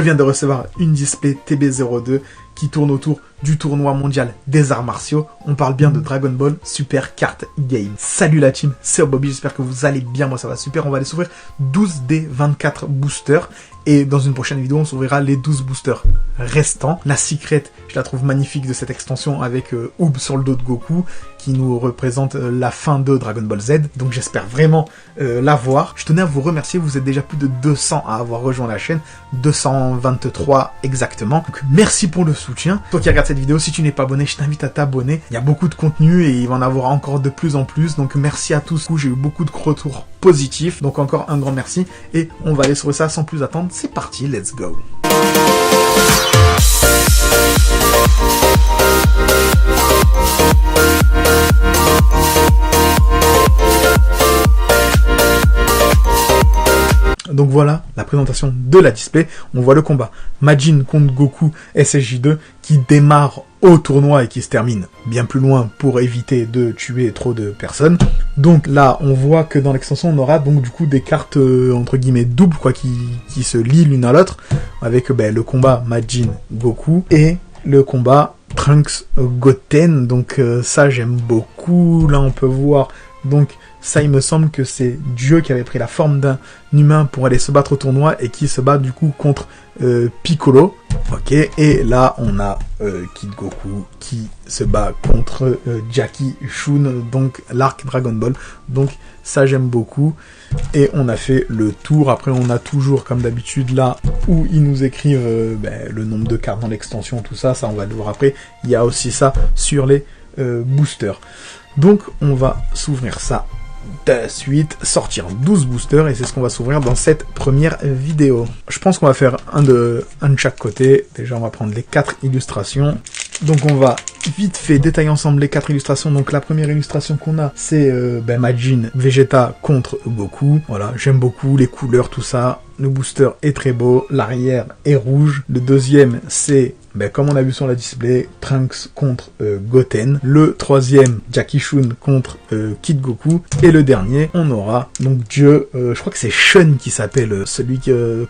Je viens de recevoir une display TB02 qui tourne autour du tournoi mondial des arts martiaux. On parle bien de Dragon Ball Super Card Game. Salut la team, c'est Bobby, j'espère que vous allez bien, moi ça va super. On va aller s'ouvrir 12 des 24 boosters. Et dans une prochaine vidéo, on s'ouvrira les 12 boosters restants. La secret, je la trouve magnifique de cette extension avec Oob sur le dos de Goku, qui nous représente la fin de Dragon Ball Z. Donc j'espère vraiment la voir. Je tenais à vous remercier, vous êtes déjà plus de 200 à avoir rejoint la chaîne. 223 exactement. Donc merci pour le soutien. Toi qui regardes cette vidéo, si tu n'es pas abonné, je t'invite à t'abonner. Il y a beaucoup de contenu et il va en avoir encore de plus en plus. Donc merci à tous. J'ai eu beaucoup de retours positifs. Donc encore un grand merci. Et on va aller sur ça sans plus attendre. C'est parti, let's go. Donc voilà la présentation de la display. On voit le combat Majin contre Goku SSJ2 qui démarre au tournoi et qui se termine bien plus loin pour éviter de tuer trop de personnes. Donc là, on voit que dans l'extension, on aura donc du coup des cartes entre guillemets doubles quoi, qui se lient l'une à l'autre avec le combat Majin Goku et le combat Trunks Goten. Donc ça j'aime beaucoup. Là on peut voir donc ça, il me semble que c'est Dieu qui avait pris la forme d'un humain pour aller se battre au tournoi et qui se bat du coup contre Piccolo. Ok, et là on a Kid Goku qui se bat contre Jackie Chun, donc l'arc Dragon Ball. Donc ça j'aime beaucoup. Et on a fait le tour. Après on a toujours comme d'habitude là où ils nous écrivent le nombre de cartes dans l'extension, tout ça, ça on va le voir après. Il y a aussi ça sur les boosters. Donc on va s'ouvrir ça de suite, sortir 12 boosters et c'est ce qu'on va s'ouvrir dans cette première vidéo. Je pense qu'on va faire un de chaque côté. Déjà on va prendre les 4 illustrations. Donc on va vite fait détailler ensemble les 4 illustrations. Donc la première illustration qu'on a c'est Majin Vegeta contre Goku. Voilà, j'aime beaucoup les couleurs, tout ça. Le booster est très beau, l'arrière est rouge. Le deuxième c'est comme on a vu sur la display, Trunks contre Goten. Le troisième, Jackie Chun contre Kid Goku. Et le dernier, on aura donc Dieu, je crois que c'est Shun qui s'appelle, celui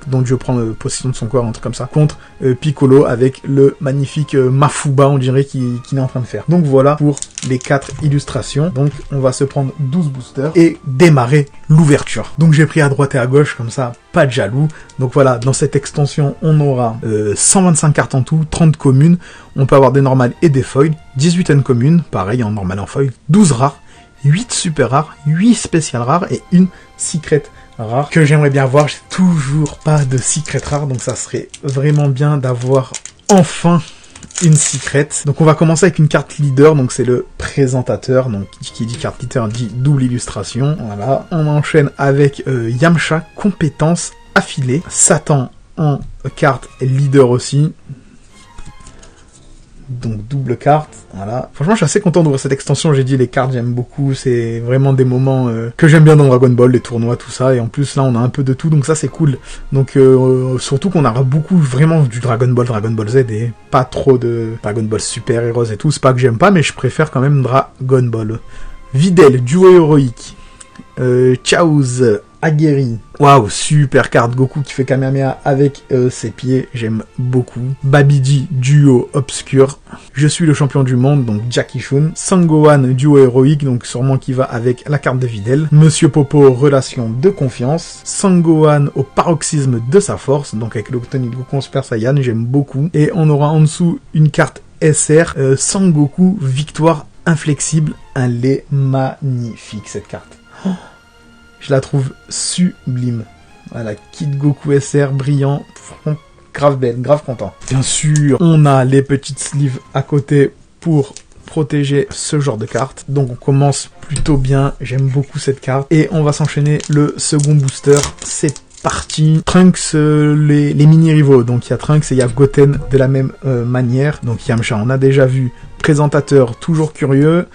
dont Dieu prend possession de son corps, un truc comme ça, contre Piccolo avec le magnifique Mafuba, on dirait qu'il est en train de faire. Donc voilà pour les 4 illustrations. Donc on va se prendre 12 boosters et démarrer l'ouverture. Donc j'ai pris à droite et à gauche, comme ça, pas de jaloux. Donc voilà, dans cette extension, on aura 125 cartes en tout, 30 communes, on peut avoir des normales et des foils, 18 uncommunes, pareil en normal en foil, 12 rares, 8 super rares, 8 spéciales rares et une secret rare que j'aimerais bien voir. J'ai toujours pas de secret rare, donc ça serait vraiment bien d'avoir enfin une secret. Donc on va commencer avec une carte leader, donc c'est le présentateur, donc qui dit carte leader dit double illustration. Voilà, on enchaîne avec Yamcha, compétence affilée, Satan en carte leader aussi. Donc double carte, voilà. Franchement, je suis assez content d'ouvrir cette extension. J'ai dit les cartes, j'aime beaucoup. C'est vraiment des moments que j'aime bien dans Dragon Ball, les tournois, tout ça. Et en plus, là, on a un peu de tout, donc ça, c'est cool. Donc surtout qu'on aura beaucoup vraiment du Dragon Ball Z et pas trop de Dragon Ball Super Heroes et tout. C'est pas que j'aime pas, mais je préfère quand même Dragon Ball. Videl, duo héroïque. Chaoz, aguerri. Waouh, super carte. Goku qui fait Kamehameha avec ses pieds, j'aime beaucoup. Babidi, duo obscur. Je suis le champion du monde, donc Jackie Chun. Sangohan, duo héroïque, donc sûrement qui va avec la carte de Videl. Monsieur Popo, relation de confiance. Sangohan au paroxysme de sa force, donc avec le Tony Goku Super Saiyan, j'aime beaucoup. Et on aura en dessous une carte SR, Sangoku, victoire inflexible. Elle est magnifique cette carte. Oh, je la trouve sublime. Voilà, Kid Goku SR, brillant, grave belle, grave content. Bien sûr, on a les petites sleeves à côté pour protéger ce genre de carte. Donc on commence plutôt bien, j'aime beaucoup cette carte. Et on va s'enchaîner le second booster, c'est parti. Trunks, les mini-rivaux. Donc il y a Trunks et il y a Goten de la même manière. Donc Yamcha, on a déjà vu. Présentateur, toujours curieux.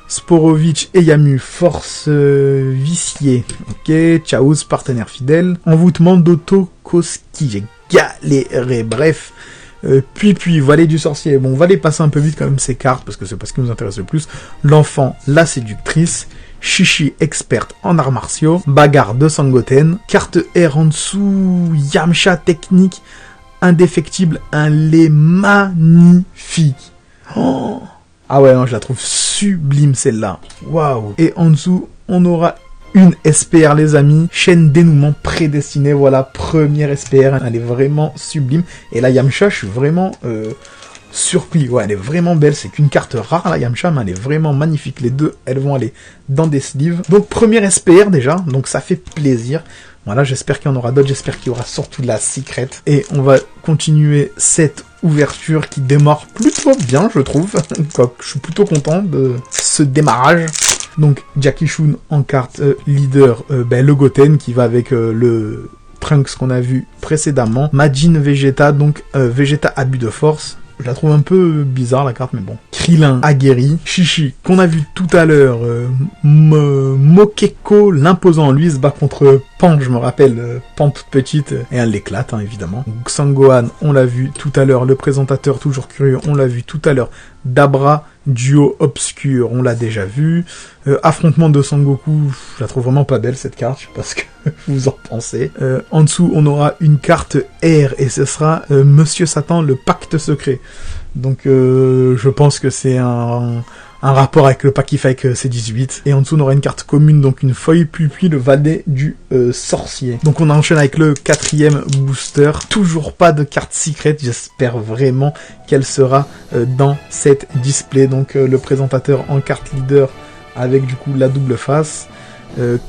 Sporovitch et Yamu, force viciée. Ok, Chaoz, partenaire fidèle. Envoûtement d'Otokoski, j'ai galéré. Bref, puis, Vallée du sorcier. Bon, on va les passer un peu vite quand même ces cartes, parce que c'est pas ce qui nous intéresse le plus. L'enfant, la séductrice. Shishi, experte en arts martiaux. Bagarre de Sangoten. Carte R en dessous. Yamcha, technique. indéfectible, un lait magnifique. Oh, ah ouais, non, je la trouve sublime celle-là. Waouh. Et en dessous, on aura une SPR, les amis. Chaîne dénouement prédestinée. Voilà, première SPR. Elle est vraiment sublime. Et la Yamcha, je suis vraiment surpris. Ouais, elle est vraiment belle. C'est qu'une carte rare, la Yamcha, mais elle est vraiment magnifique. Les deux, elles vont aller dans des sleeves. Donc, première SPR déjà. Donc, ça fait plaisir. Voilà, j'espère qu'il y en aura d'autres. J'espère qu'il y aura surtout de la secret. Et on va continuer cette ouverture qui démarre plutôt bien, je trouve. Je suis plutôt content de ce démarrage. Donc, Jackie Chun en carte leader, le Goten qui va avec le Trunks qu'on a vu précédemment. Majin Vegeta, donc Vegeta abus de force. Je la trouve un peu bizarre la carte, mais bon. Krillin aguerri. Chichi, qu'on a vu tout à l'heure. Mokeko, l'imposant. Lui, se bat contre Pan, je me rappelle. Pan toute petite. Et elle l'éclate, hein, évidemment. Donc, Sangohan, on l'a vu tout à l'heure. Le présentateur, toujours curieux, on l'a vu tout à l'heure. Dabra, duo obscur, on l'a déjà vu. Affrontement de Sangoku, je la trouve vraiment pas belle cette carte, je sais pas ce que vous en pensez. En dessous, on aura une carte R, et ce sera Monsieur Satan, le pacte secret. Donc je pense que c'est un rapport avec le pack qui fait avec C18. Et en dessous, on aura une carte commune, donc une feuille, puis le valet du sorcier. Donc on enchaîne avec le 4e booster. Toujours pas de carte secret, j'espère vraiment qu'elle sera dans cette display. Donc le présentateur en carte leader avec du coup la double face.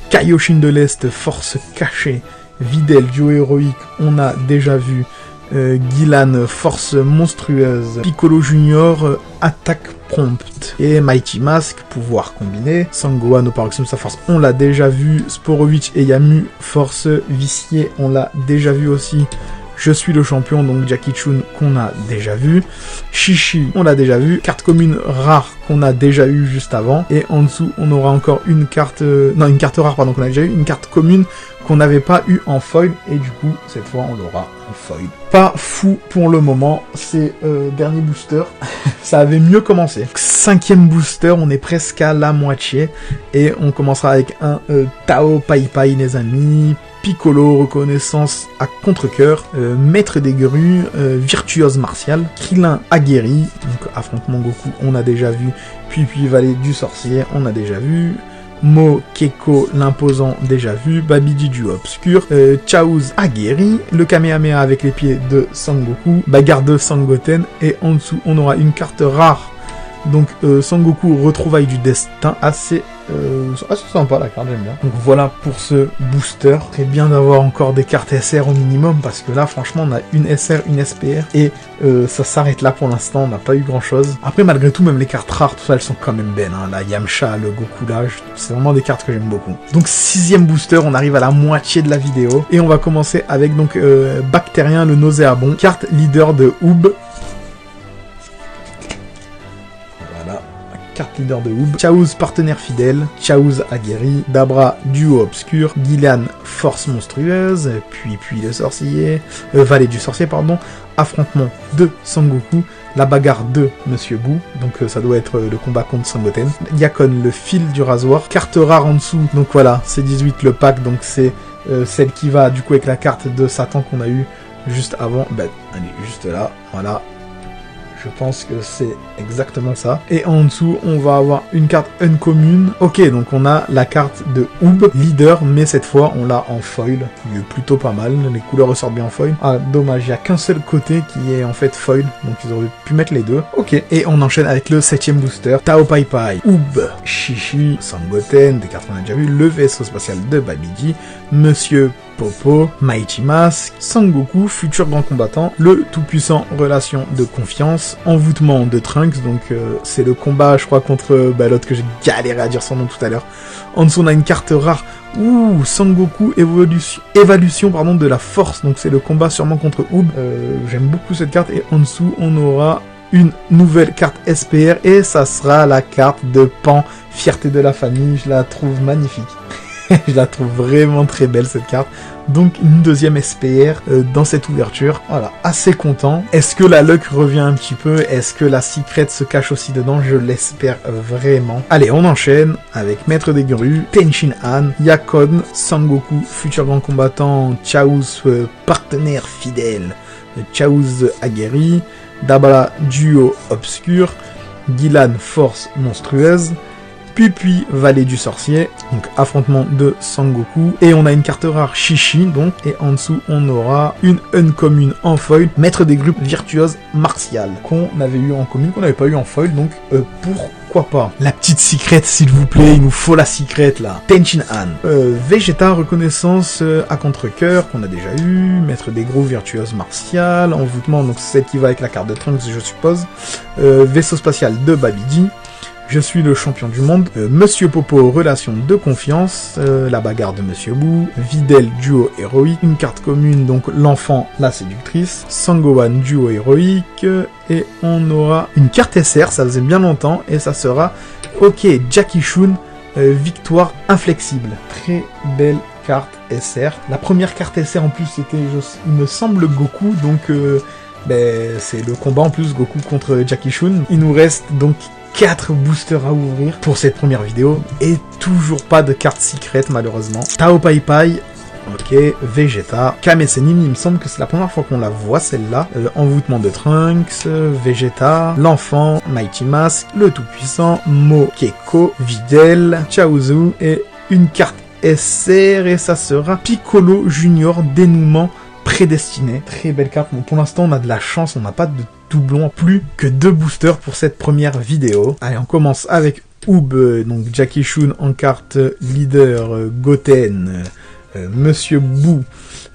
Kaioshin de l'Est, force cachée. Videl, duo héroïque, on a déjà vu. Gilan, force monstrueuse. Piccolo Junior, attaque prompte. Et Mighty Mask, pouvoir combiné. Sangohan au paroxysme, sa force, on l'a déjà vu. Sporovich et Yamu, force viciée, on l'a déjà vu aussi. Je suis le champion, donc Jackie Chun qu'on a déjà vu. Chichi, on l'a déjà vu. Carte commune rare qu'on a déjà eu juste avant. Et en dessous, on aura encore une carte... une carte rare, pardon, qu'on a déjà eu. Une carte commune qu'on n'avait pas eu en foil. Et du coup, cette fois, on l'aura en foil. Pas fou pour le moment. C'est dernier booster. Ça avait mieux commencé. 5e booster, on est presque à la moitié. Et on commencera avec un Tao Pai Pai, les amis. Piccolo, reconnaissance à contre-cœur, maître des grues, virtuose martiale, Krillin aguerri, donc affrontement Goku, on a déjà vu, puis valet du sorcier, on a déjà vu, Mokeko l'imposant, déjà vu, Babidi du obscur, Chaozu aguerri, le Kamehameha avec les pieds de Sangoku, bagarre de Sangoten, et en dessous on aura une carte rare, donc Sangoku retrouvailles du destin, assez sympa la carte, j'aime bien. Donc voilà pour ce booster. Très bien d'avoir encore des cartes SR au minimum, parce que là franchement on a une SR, une SPR, et ça s'arrête là pour l'instant, on n'a pas eu grand chose. Après malgré tout, même les cartes rares, tout ça, elles sont quand même belles, hein. La Yamcha, le Goku là, c'est vraiment des cartes que j'aime beaucoup. Donc 6e booster, on arrive à la moitié de la vidéo, et on va commencer avec donc Bactérien, le nauséabond, carte leader de Oob. Carte leader de Oob, Chaozu partenaire fidèle, Chaozu aguerri, Dabra duo obscur, Gilan force monstrueuse, puis le sorcier, valet du sorcier pardon, affrontement de Sangoku, la bagarre de Monsieur Boo, donc ça doit être le combat contre Sangoten, Yakon le fil du rasoir, carte rare en dessous, donc voilà, c'est 18 le pack, donc c'est celle qui va du coup avec la carte de Satan qu'on a eu juste avant, elle est juste là, voilà. Je pense que c'est exactement ça. Et en dessous, on va avoir une carte uncommune. Ok, donc on a la carte de Oob, leader, mais cette fois, on l'a en foil, qui est plutôt pas mal. Les couleurs ressortent bien en foil. Ah, dommage, il n'y a qu'un seul côté qui est en fait foil, donc ils auraient pu mettre les deux. Ok, et on enchaîne avec le 7e booster. Tao Pai Pai, Oob, Chichi, Sangoten, des cartes qu'on a déjà vu, le vaisseau spatial de Babidi, Monsieur Popo, Mighty Mask, Sangoku, futur grand combattant, le tout-puissant relation de confiance, envoûtement de Trunks, donc c'est le combat, je crois, contre l'autre que j'ai galéré à dire son nom tout à l'heure. En dessous, on a une carte rare, Sangoku, évaluation de la force, donc c'est le combat sûrement contre Oob. J'aime beaucoup cette carte, et en dessous, on aura une nouvelle carte SPR, et ça sera la carte de Pan, fierté de la famille, je la trouve magnifique. Je la trouve vraiment très belle cette carte. Donc une deuxième SPR dans cette ouverture. Voilà, assez content. Est-ce que la luck revient un petit peu? Est-ce que la secret se cache aussi dedans? Je l'espère vraiment. Allez, on enchaîne avec Maître des Grues, Tenshin Han, Yakon, Sangoku, futur grand combattant, Chaozu, partenaire fidèle, Chaouz aguerri, Dabala duo obscur, Gilan force monstrueuse, puis Vallée du Sorcier, donc affrontement de Sangoku, et on a une carte rare Shishi, donc, et en dessous on aura une uncommune en foil, maître des groupes virtuose martial, qu'on avait eu en commune, qu'on n'avait pas eu en foil, donc pourquoi pas. La petite secrète s'il vous plaît, il nous faut la secrète là. Tenchin Han, Vegeta reconnaissance à contre-cœur, qu'on a déjà eu, maître des groupes virtuose martial, envoûtement, donc c'est celle qui va avec la carte de Trunks je suppose, vaisseau spatial de Babidi, je suis le champion du monde, Monsieur Popo, relation de confiance, la bagarre de Monsieur Boo, Videl, duo héroïque, une carte commune, donc l'enfant, la séductrice, Sangohan, duo héroïque, et on aura une carte SR, ça faisait bien longtemps, et ça sera, ok, Jackie Chun, victoire inflexible. Très belle carte SR. La première carte SR en plus c'était, il me semble, Goku, donc c'est le combat en plus, Goku contre Jackie Chun. Il nous reste donc 4 boosters à ouvrir pour cette première vidéo, et toujours pas de carte secrète malheureusement. Tao Pai Pai, ok, Vegeta, Kame Sennin, il me semble que c'est la première fois qu'on la voit celle-là, envoûtement de Trunks, Vegeta, l'enfant, Mighty Mask, le tout-puissant, Mokeko, Videl, Chaozu, et une carte SR, et ça sera Piccolo Junior, dénouement prédestiné. Très belle carte. Bon, pour l'instant on a de la chance, on n'a pas de doublon, plus que 2 boosters pour cette première vidéo. Allez, on commence avec Oob, donc Jackie Chun en carte leader, Goten, Monsieur Boo,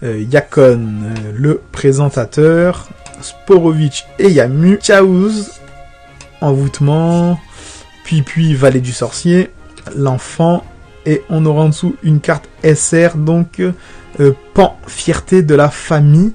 Yakon, le présentateur, Sporovich et Yamu, Chaouz, envoûtement, puis Vallée du Sorcier, l'enfant, et on aura en dessous une carte SR, donc Pan, fierté de la famille.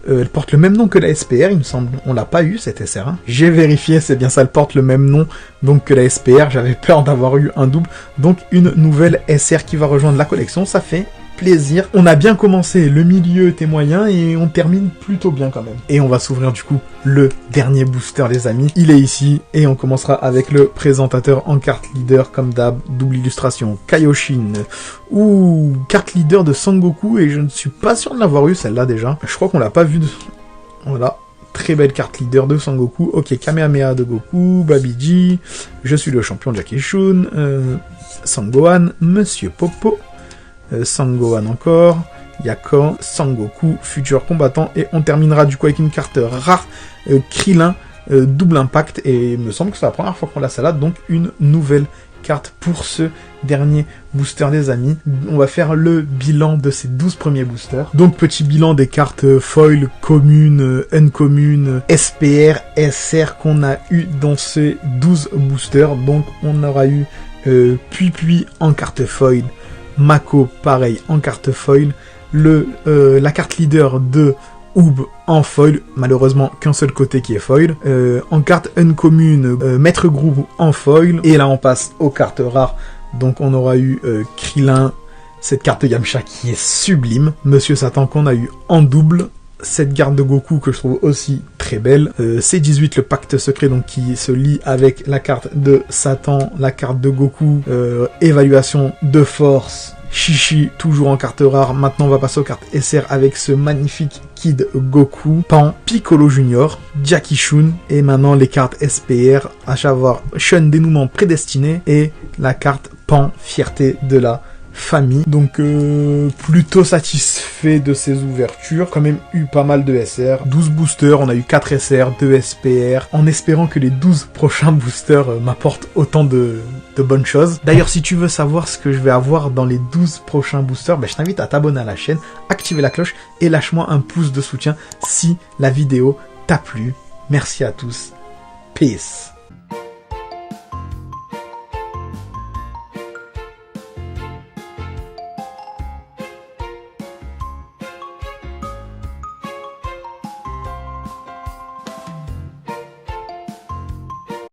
Elle porte le même nom que la SPR, il me semble. On l'a pas eu, cette SR1. J'ai vérifié, c'est bien ça, elle porte le même nom donc que la SPR. J'avais peur d'avoir eu un double. Donc une nouvelle SR qui va rejoindre la collection, ça fait plaisir. On a bien commencé, le milieu était moyen et on termine plutôt bien quand même. Et on va s'ouvrir du coup le dernier booster les amis. Il est ici et on commencera avec le présentateur en carte leader comme d'hab, double illustration, Kaioshin, ou carte leader de Sangoku, et je ne suis pas sûr de l'avoir eu celle-là déjà. Je crois qu'on l'a pas vue. Voilà. Très belle carte leader de Sangoku. Ok, Kamehameha de Goku, Babiji, je suis le champion Jackie Chun, Sangohan, Monsieur Popo, Sangohan encore, Yakon, Sangoku, futur combattant, et on terminera du coup avec une carte rare, Krillin, double impact, et il me semble que c'est la première fois qu'on l'a celle-là, donc une nouvelle carte pour ce dernier booster les amis. On va faire le bilan de ces 12 premiers boosters. Donc petit bilan des cartes foil, commune, uncommune, SPR, SR qu'on a eu dans ces 12 boosters. Donc on aura eu Puis en carte foil, Mako pareil en carte foil, la carte leader de Oob en foil, malheureusement qu'un seul côté qui est foil, en carte uncommune, Maître Group en foil, et là on passe aux cartes rares, donc on aura eu Krillin, cette carte Yamcha qui est sublime, Monsieur Satan qu'on a eu en double, cette garde de Goku que je trouve aussi très belle, C18 le pacte secret donc qui se lie avec la carte de Satan, la carte de Goku, évaluation de force, Shishi toujours en carte rare. Maintenant on va passer aux cartes SR avec ce magnifique Kid Goku, Pan, Piccolo Junior, Jackie Chun, et maintenant les cartes SPR, à savoir Shun dénouement prédestiné et la carte Pan fierté de la famille. Donc plutôt satisfait de ces ouvertures, quand même eu pas mal de SR, 12 boosters, on a eu 4 SR, 2 SPR, en espérant que les 12 prochains boosters m'apportent autant de bonnes choses. D'ailleurs si tu veux savoir ce que je vais avoir dans les 12 prochains boosters, je t'invite à t'abonner à la chaîne, activer la cloche et lâche-moi un pouce de soutien si la vidéo t'a plu. Merci à tous, peace.